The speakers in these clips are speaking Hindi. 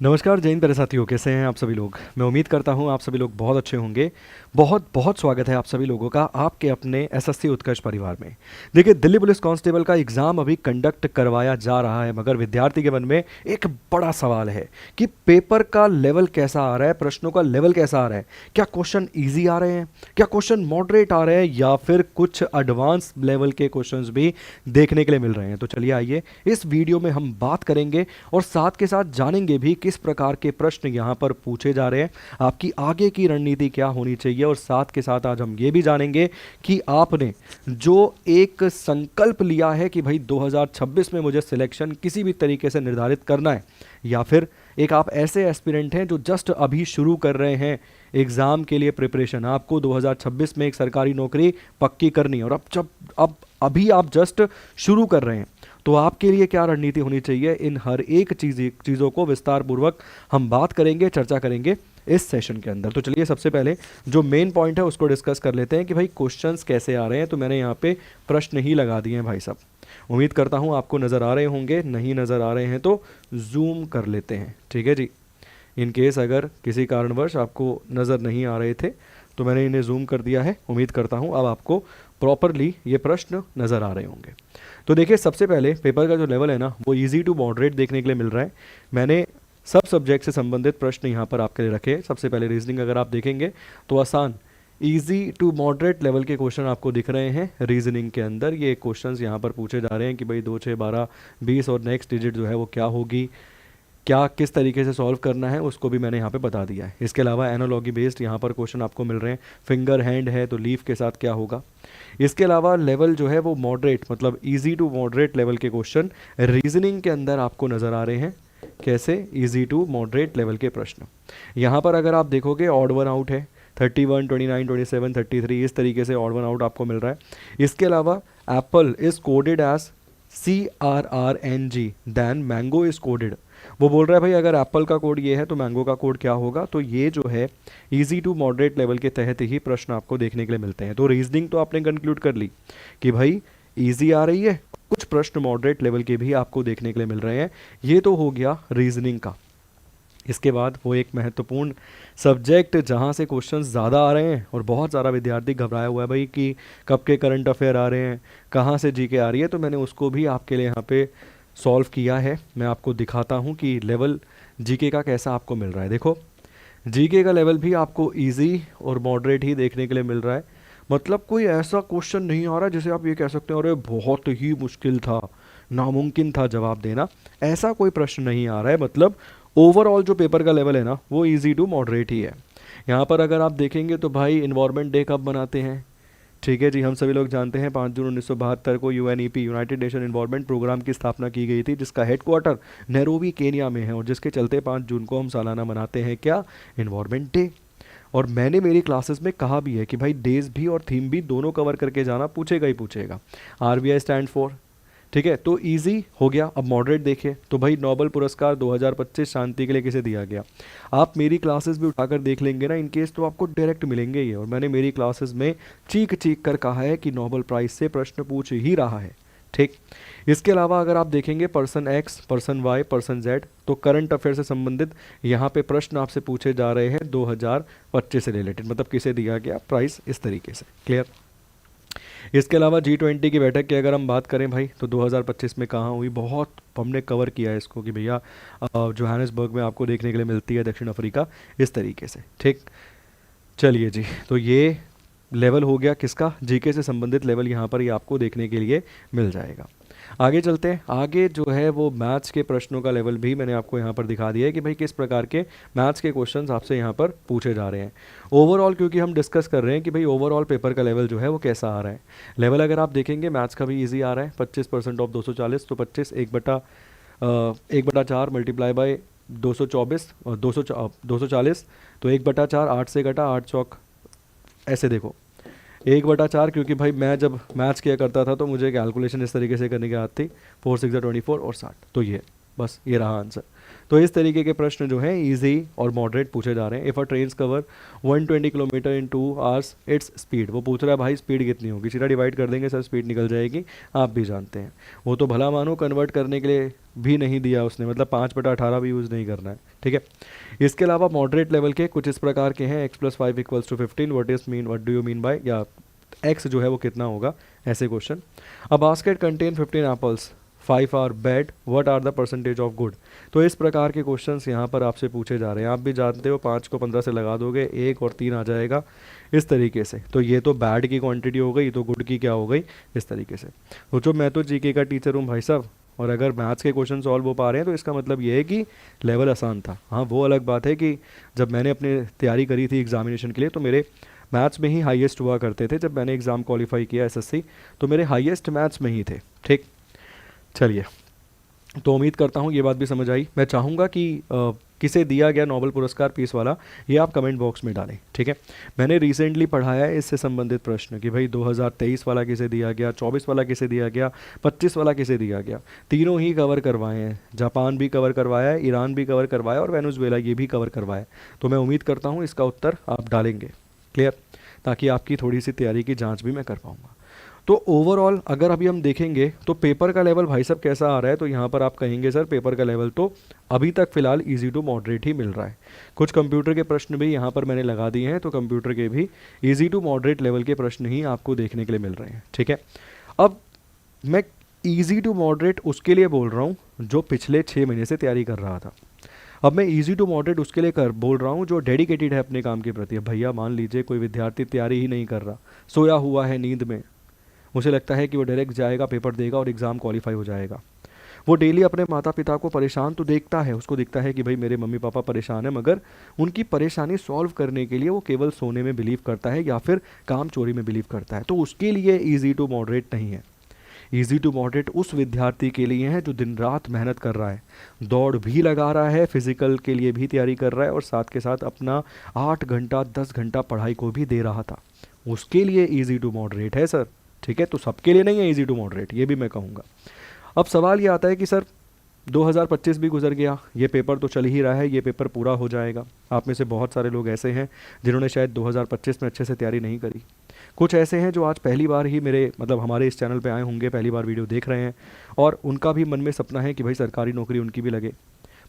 नमस्कार जैन प्यारे साथियों, कैसे हैं आप सभी लोग। मैं उम्मीद करता हूं आप सभी लोग बहुत अच्छे होंगे। बहुत बहुत स्वागत है आप सभी लोगों का आपके अपने एसएससी उत्कर्ष परिवार में। देखिए, दिल्ली पुलिस कांस्टेबल का एग्ज़ाम अभी कंडक्ट करवाया जा रहा है, मगर विद्यार्थी के मन में एक बड़ा सवाल है कि पेपर का लेवल कैसा आ रहा है, प्रश्नों का लेवल कैसा आ रहा है। क्या क्वेश्चन ईजी आ रहे हैं, क्या क्वेश्चन मॉडरेट आ रहे हैं, या फिर कुछ एडवांस लेवल के क्वेश्चंस भी देखने के लिए मिल रहे हैं। तो चलिए आइए इस वीडियो में हम बात करेंगे और साथ के साथ जानेंगे भी किस प्रकार के प्रश्न यहाँ पर पूछे जा रहे हैं, आपकी आगे की रणनीति क्या होनी चाहिए। और साथ के साथ आज हम ये भी जानेंगे कि आपने जो एक संकल्प लिया है कि भाई 2026 में मुझे सिलेक्शन किसी भी तरीके से निर्धारित करना है, या फिर एक आप ऐसे एस्पिरेंट हैं जो जस्ट अभी शुरू कर रहे हैं एग्ज़ाम के लिए प्रिपरेशन, आपको 2026 में एक सरकारी नौकरी पक्की करनी है और अब अभी आप जस्ट शुरू कर रहे हैं, तो आपके लिए क्या रणनीति होनी चाहिए। इन हर एक चीज़ों को विस्तार पूर्वक हम बात करेंगे, चर्चा करेंगे इस सेशन के अंदर। तो चलिए सबसे पहले जो मेन पॉइंट है उसको डिस्कस कर लेते हैं कि भाई क्वेश्चंस कैसे आ रहे हैं। तो मैंने यहाँ पे प्रश्न ही लगा दिए हैं भाई साहब, उम्मीद करता हूँ आपको नज़र आ रहे होंगे। नहीं नज़र आ रहे हैं तो जूम कर लेते हैं, ठीक है जी। इन केस अगर किसी कारणवश आपको नज़र नहीं आ रहे थे तो मैंने इन्हें जूम कर दिया है। उम्मीद करता हूँ अब आपको प्रॉपरली ये प्रश्न नज़र आ रहे होंगे। तो देखिए, सबसे पहले पेपर का जो लेवल है ना, वो इजी टू मॉडरेट देखने के लिए मिल रहा है। मैंने सब सब्जेक्ट से संबंधित प्रश्न यहाँ पर आपके लिए रखे। सबसे पहले रीजनिंग अगर आप देखेंगे तो आसान इजी टू मॉडरेट लेवल के क्वेश्चन आपको दिख रहे हैं। रीजनिंग के अंदर ये क्वेश्चंस यहाँ पर पूछे जा रहे हैं कि भाई 2 6 12 20 और नेक्स्ट डिजिट जो है वो क्या होगी, क्या किस तरीके से सॉल्व करना है, उसको भी मैंने यहाँ पे बता दिया है। इसके अलावा एनालॉगी बेस्ड यहाँ पर क्वेश्चन आपको मिल रहे हैं। फिंगर हैंड है तो लीफ के साथ क्या होगा। इसके अलावा लेवल जो है वो मॉडरेट, मतलब इजी टू मॉडरेट लेवल के क्वेश्चन रीजनिंग के अंदर आपको नज़र आ रहे हैं। कैसे? इजी टू मॉडरेट लेवल के प्रश्न। यहाँ पर अगर आप देखोगे ऑड वन आउट है, 31 29 27 33, इस तरीके से ऑड वन आउट आपको मिल रहा है। इसके अलावा apple is coded as CRRNG, then mango is coded. वो बोल रहा है भाई अगर एप्पल का कोड ये है तो मैंगो का कोड क्या होगा। तो ये जो है इजी टू मॉडरेट लेवल के तहत ही प्रश्न आपको देखने के लिए मिलते हैं। तो रीजनिंग तो आपने कंक्लूड कर ली कि भाई इजी आ रही है, कुछ प्रश्न मॉडरेट लेवल के भी आपको देखने के लिए मिल रहे हैं। ये तो हो गया रीजनिंग का। इसके बाद वो एक महत्वपूर्ण सब्जेक्ट जहाँ से क्वेश्चंस ज़्यादा आ रहे हैं और बहुत सारा विद्यार्थी घबराया हुआ है भाई कि कब के करंट अफेयर आ रहे हैं, कहाँ से जीके आ रही है, तो मैंने उसको भी आपके लिए यहाँ पे सॉल्व किया है। मैं आपको दिखाता हूँ कि लेवल जीके का कैसा आपको मिल रहा है। देखो, जीके का लेवल भी आपको इजी और मॉडरेट ही देखने के लिए मिल रहा है। मतलब कोई ऐसा क्वेश्चन नहीं आ रहा जिसे आप ये कह सकते हो अरे बहुत ही मुश्किल था, नामुमकिन था जवाब देना, ऐसा कोई प्रश्न नहीं आ रहा है। मतलब ओवरऑल जो पेपर का लेवल है ना वो इजी टू मॉडरेट ही है। यहाँ पर अगर आप देखेंगे तो भाई इन्वायरमेंट डे कब मनाते हैं, ठीक है जी, हम सभी लोग जानते हैं 5 जून 1972 को UNEP United Nation Environment Programme की स्थापना की गई थी, जिसका हेडक्वार्टर नैरोबी केनिया में है और जिसके चलते 5 जून को हम सालाना मनाते हैं क्या, इन्वायरमेंट डे। और मैंने मेरी क्लासेस में कहा भी है कि भाई डेज भी और थीम भी दोनों कवर करके जाना, पूछेगा ही पूछेगा। RBI स्टैंड फॉर, ठीक है। तो इजी हो गया। अब मॉडरेट देखिए तो भाई नोबेल पुरस्कार 2025 शांति के लिए किसे दिया गया। आप मेरी क्लासेस भी उठाकर देख लेंगे ना इन केस, तो आपको डायरेक्ट मिलेंगे ये। और मैंने मेरी क्लासेस में चीख चीख कर कहा है कि नोबेल प्राइज से प्रश्न पूछ ही रहा है, ठीक। इसके अलावा अगर आप देखेंगे person x, person y, person z, तो करंट अफेयर से संबंधित यहाँ पे प्रश्न आपसे पूछे जा रहे हैं 2025 से रिलेटेड, मतलब किसे दिया गया प्राइस, इस तरीके से। क्लियर? इसके अलावा G20 की बैठक की अगर हम बात करें भाई तो 2025 में कहाँ हुई, बहुत हमने कवर किया है इसको कि भैया जोहानिसबर्ग में आपको देखने के लिए मिलती है, दक्षिण अफ्रीका, इस तरीके से, ठीक। चलिए जी, तो ये लेवल हो गया किसका, जीके से संबंधित लेवल यहाँ पर ही आपको देखने के लिए मिल जाएगा। आगे चलते हैं। आगे जो है वो मैथ्स के प्रश्नों का लेवल भी मैंने आपको यहाँ पर दिखा दिया है कि भाई किस प्रकार के मैथ्स के क्वेश्चंस आपसे यहाँ पर पूछे जा रहे हैं। ओवरऑल क्योंकि हम डिस्कस कर रहे हैं कि भाई ओवरऑल पेपर का लेवल जो है वो कैसा आ रहा है। लेवल अगर आप देखेंगे मैथ्स का भी ईजी आ रहा है, 25% ऑफ 240, तो 25 1/4 मल्टीप्लाई बाय 224 और 240, तो 1/4, 8 से घटा 8 चौक, ऐसे देखो 1/4, क्योंकि भाई मैं जब मैथ्स किया करता था तो मुझे कैलकुलेशन इस तरीके से करने की आदत थी, 4 6 24 और 60, तो ये बस ये रहा आंसर। तो इस तरीके के प्रश्न जो हैं इजी और मॉडरेट पूछे जा रहे हैं। If a train cover 120 kilometre in 2 hours its speed, वो पूछ रहा है भाई स्पीड कितनी होगी, सीधा डिवाइड कर देंगे सर स्पीड निकल जाएगी, आप भी जानते हैं। वो तो भला मानो कन्वर्ट करने के लिए भी नहीं दिया उसने, मतलब 5/18 भी यूज़ नहीं करना है, ठीक है। इसके अलावा मॉडरेट लेवल के कुछ इस प्रकार के हैं, x+5 = 15, what do you mean by, या x जो है वो कितना होगा, ऐसे question. A basket contain 15 apples, 5 are bad, what are the percentage of good. तो इस प्रकार के क्वेश्चंस यहाँ पर आपसे पूछे जा रहे हैं। आप भी जानते हो 5 को 15 से लगा दोगे 1 और 3 आ जाएगा इस तरीके से। तो ये तो बैड की क्वांटिटी हो गई, तो गुड की क्या हो गई, इस तरीके से। सोचो मैं तो जीके का टीचर हूँ भाई साहब, और अगर मैथ्स के क्वेश्चन सॉल्व हो पा रहे हैं तो इसका मतलब ये है कि लेवल आसान था। हाँ वो अलग बात है कि जब मैंने अपनी तैयारी करी थी एग्जामिनेशन के लिए तो मेरे मैथ्स में ही हाईएस्ट हुआ करते थे। जब मैंने एग्ज़ाम क्वालिफाई किया एसएससी तो मेरे हाईएस्ट मैथ्स में ही थे, ठीक। चलिए, तो उम्मीद करता हूँ ये बात भी समझ आई। मैं चाहूँगा कि किसे दिया गया नोबेल पुरस्कार पीस वाला, ये आप कमेंट बॉक्स में डालें, ठीक है। मैंने रिसेंटली पढ़ाया है इससे संबंधित प्रश्न कि भाई 2023 वाला किसे दिया गया, 24 वाला किसे दिया गया, 25 वाला किसे दिया गया। तीनों ही कवर करवाए हैं, जापान भी कवर करवाया है, ईरान भी कवर करवाया और वेनेजुएला ये भी कवर करवाया है। तो मैं उम्मीद करता हूँ इसका उत्तर आप डालेंगे, क्लियर, ताकि आपकी थोड़ी सी तैयारी की जाँच भी मैं कर पाऊँगा। तो ओवरऑल अगर अभी हम देखेंगे तो पेपर का लेवल भाई साहब कैसा आ रहा है, तो यहाँ पर आप कहेंगे सर पेपर का लेवल तो अभी तक फ़िलहाल इजी टू मॉडरेट ही मिल रहा है। कुछ कंप्यूटर के प्रश्न भी यहाँ पर मैंने लगा दिए हैं, तो कंप्यूटर के भी इजी टू मॉडरेट लेवल के प्रश्न ही आपको देखने के लिए मिल रहे हैं, ठीक है। अब मैं ईजी टू मॉडरेट उसके लिए बोल रहा हूँ जो पिछले 6 महीने से तैयारी कर रहा था। अब मैं इजी टू मॉडरेट उसके लिए बोल रहा हूँ जो डेडिकेटेड है अपने काम के प्रति। अब भैया मान लीजिए कोई विद्यार्थी तैयारी ही नहीं कर रहा, सोया हुआ है नींद में, मुझे लगता है कि वो डायरेक्ट जाएगा, पेपर देगा और एग्ज़ाम क्वालिफाई हो जाएगा। वो डेली अपने माता पिता को परेशान तो देखता है, उसको दिखता है कि भाई मेरे मम्मी पापा परेशान है, मगर उनकी परेशानी सॉल्व करने के लिए वो केवल सोने में बिलीव करता है या फिर काम चोरी में बिलीव करता है। तो उसके लिए ईजी टू मॉडरेट नहीं है। ईजी टू मॉडरेट उस विद्यार्थी के लिए है जो दिन रात मेहनत कर रहा है, दौड़ भी लगा रहा है, फिजिकल के लिए भी तैयारी कर रहा है और साथ के साथ अपना 8 घंटा 10 घंटा पढ़ाई को भी दे रहा था। उसके लिए ईजी टू मॉडरेट है सर, ठीक है। तो सबके लिए नहीं है इजी टू मॉडरेट, ये भी मैं कहूँगा। अब सवाल ये आता है कि सर 2025 भी गुजर गया, ये पेपर तो चल ही रहा है, ये पेपर पूरा हो जाएगा। आप में से बहुत सारे लोग ऐसे हैं जिन्होंने शायद 2025 में अच्छे से तैयारी नहीं करी। कुछ ऐसे हैं जो आज पहली बार ही मेरे मतलब हमारे इस चैनल पे आए होंगे, पहली बार वीडियो देख रहे हैं और उनका भी मन में सपना है कि भाई सरकारी नौकरी उनकी भी लगे।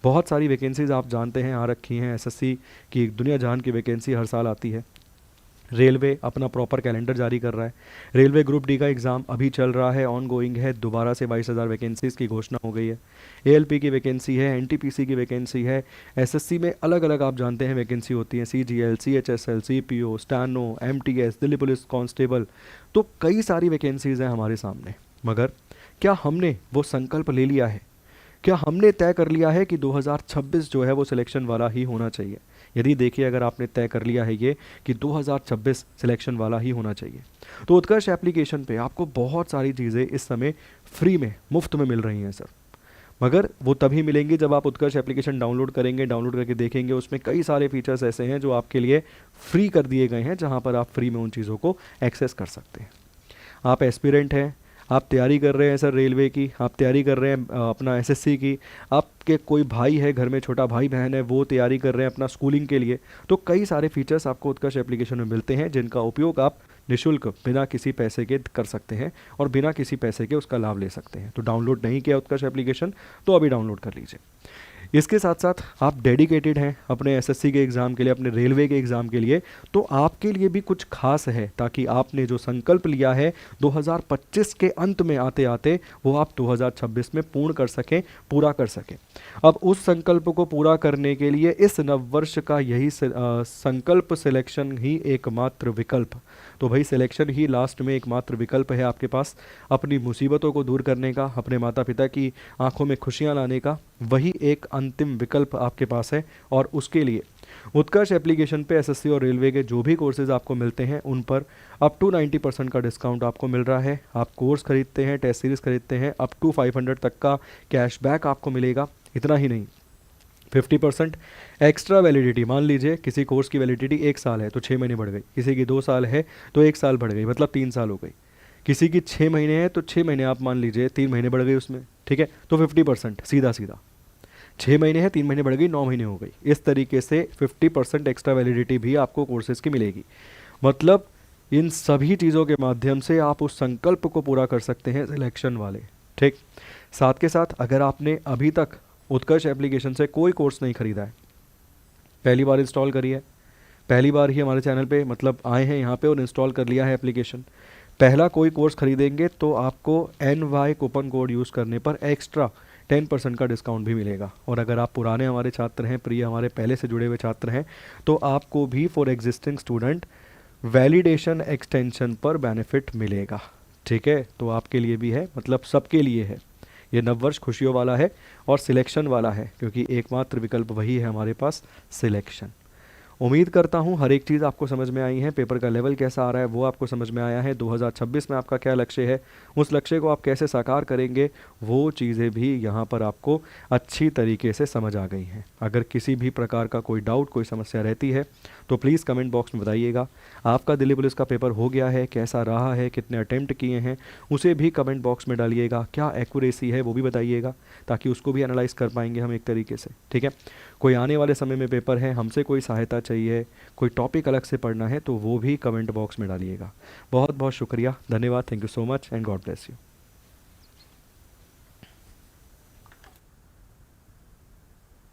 बहुत सारी वैकेंसीज़ आप जानते हैं आ रखी हैं, एसएससी की दुनिया जान की वैकेंसी हर साल आती है। रेलवे अपना प्रॉपर कैलेंडर जारी कर रहा है। रेलवे ग्रुप डी का एग्ज़ाम अभी चल रहा है, ऑन गोइंग है, दोबारा से 22,000 वैकेंसीज़ की घोषणा हो गई है। एएलपी की वैकेंसी है, एनटीपीसी की वैकेंसी है, एसएससी में अलग अलग आप जानते हैं वैकेंसी होती है, CGL, CHSL, CPO, steno, MTS, Delhi police constable. तो कई सारी वैकेंसीज़ हैं हमारे सामने, मगर क्या हमने वो संकल्प ले लिया है, क्या हमने तय कर लिया है कि 2026 जो है वो सिलेक्शन वाला ही होना चाहिए। यदि देखिए अगर आपने तय कर लिया है ये कि 2026 सिलेक्शन वाला ही होना चाहिए, तो उत्कर्ष एप्लीकेशन पे आपको बहुत सारी चीज़ें इस समय फ्री में मुफ्त में मिल रही हैं सर। मगर वो तभी मिलेंगी जब आप उत्कर्ष एप्लीकेशन डाउनलोड करेंगे, डाउनलोड करके देखेंगे, उसमें कई सारे फीचर्स ऐसे हैं जो आपके लिए फ्री कर दिए गए हैं, जहाँ पर आप फ्री में उन चीज़ों को एक्सेस कर सकते हैं। आप एस्पिरेंट हैं, आप तैयारी कर रहे हैं सर रेलवे की, आप तैयारी कर रहे हैं अपना एसएससी की, आपके कोई भाई है घर में, छोटा भाई बहन है, वो तैयारी कर रहे हैं अपना स्कूलिंग के लिए, तो कई सारे फीचर्स आपको उत्कर्ष एप्लीकेशन में मिलते हैं जिनका उपयोग आप निःशुल्क बिना किसी पैसे के कर सकते हैं और बिना किसी पैसे के उसका लाभ ले सकते हैं। तो डाउनलोड नहीं किया उत्कर्ष एप्लीकेशन तो अभी डाउनलोड कर लीजिए। इसके साथ साथ आप डेडिकेटेड हैं अपने एसएससी के एग्ज़ाम के लिए, अपने रेलवे के एग्ज़ाम के लिए, तो आपके लिए भी कुछ खास है ताकि आपने जो संकल्प लिया है 2025 के अंत में आते आते वो आप 2026 में पूर्ण कर सकें, पूरा कर सकें। अब उस संकल्प को पूरा करने के लिए इस नववर्ष का यही संकल्प सिलेक्शन ही एकमात्र विकल्प। तो भाई सिलेक्शन ही लास्ट में एकमात्र विकल्प है आपके पास, अपनी मुसीबतों को दूर करने का, अपने माता पिता की आंखों में खुशियां लाने का, वही एक अंतिम विकल्प आपके पास है। और उसके लिए उत्कर्ष एप्लीकेशन पे एसएससी और रेलवे के जो भी कोर्सेज आपको मिलते हैं उन पर अप टू 90% का डिस्काउंट आपको मिल रहा है। आप कोर्स खरीदते हैं, टेस्ट सीरीज़ खरीदते हैं, अप टू 500 तक का कैशबैक आपको मिलेगा। इतना ही नहीं, 50% एक्स्ट्रा वैलिडिटी। मान लीजिए किसी कोर्स की वैलिडिटी 1 साल है तो 6 महीने बढ़ गई, किसी की 2 साल है तो 1 साल बढ़ गई, मतलब 3 साल हो गई। किसी की 6 महीने है तो 6 महीने आप मान लीजिए 3 महीने बढ़ गए उसमें, ठीक है। तो 50% सीधा सीधा 6 महीने है, 3 महीने बढ़ गई, 9 महीने हो गई। इस तरीके से 50% एक्स्ट्रा वैलिडिटी भी आपको कोर्सेज की मिलेगी। मतलब इन सभी चीज़ों के माध्यम से आप उस संकल्प को पूरा कर सकते हैं सिलेक्शन वाले। ठीक। साथ के साथ अगर आपने अभी तक उत्कर्ष एप्लीकेशन से कोई कोर्स नहीं खरीदा है, पहली बार इंस्टॉल करी है, पहली बार ही हमारे चैनल पे मतलब आए हैं यहाँ पे और इंस्टॉल कर लिया है एप्लीकेशन, पहला कोई कोर्स खरीदेंगे तो आपको NY कूपन कोड यूज़ करने पर एक्स्ट्रा 10% का डिस्काउंट भी मिलेगा। और अगर आप पुराने हमारे छात्र हैं, प्रिय हमारे पहले से जुड़े हुए छात्र हैं, तो आपको भी for existing student validation extension पर बेनिफिट मिलेगा। ठीक है, तो आपके लिए भी है, मतलब सबके लिए है। ये नववर्ष खुशियों वाला है और सिलेक्शन वाला है, क्योंकि एकमात्र विकल्प वही है हमारे पास, सिलेक्शन। उम्मीद करता हूँ हर एक चीज़ आपको समझ में आई है, पेपर का लेवल कैसा आ रहा है वो आपको समझ में आया है, 2026 में आपका क्या लक्ष्य है, उस लक्ष्य को आप कैसे साकार करेंगे, वो चीज़ें भी यहाँ पर आपको अच्छी तरीके से समझ आ गई हैं। अगर किसी भी प्रकार का कोई डाउट, कोई समस्या रहती है तो प्लीज़ कमेंट बॉक्स में बताइएगा। आपका दिल्ली पुलिस का पेपर हो गया है, कैसा रहा है, कितने अटेम्प्ट किए हैं, उसे भी कमेंट बॉक्स में डालिएगा। क्या एक्यूरेसी है वो भी बताइएगा, ताकि उसको भी एनालाइज कर पाएंगे हम एक तरीके से। ठीक है, कोई आने वाले समय में पेपर है, हमसे कोई सहायता चाहिए, कोई टॉपिक अलग से पढ़ना है, तो वो भी कमेंट बॉक्स में डालिएगा। बहुत बहुत शुक्रिया, धन्यवाद, thank you so much and God bless you.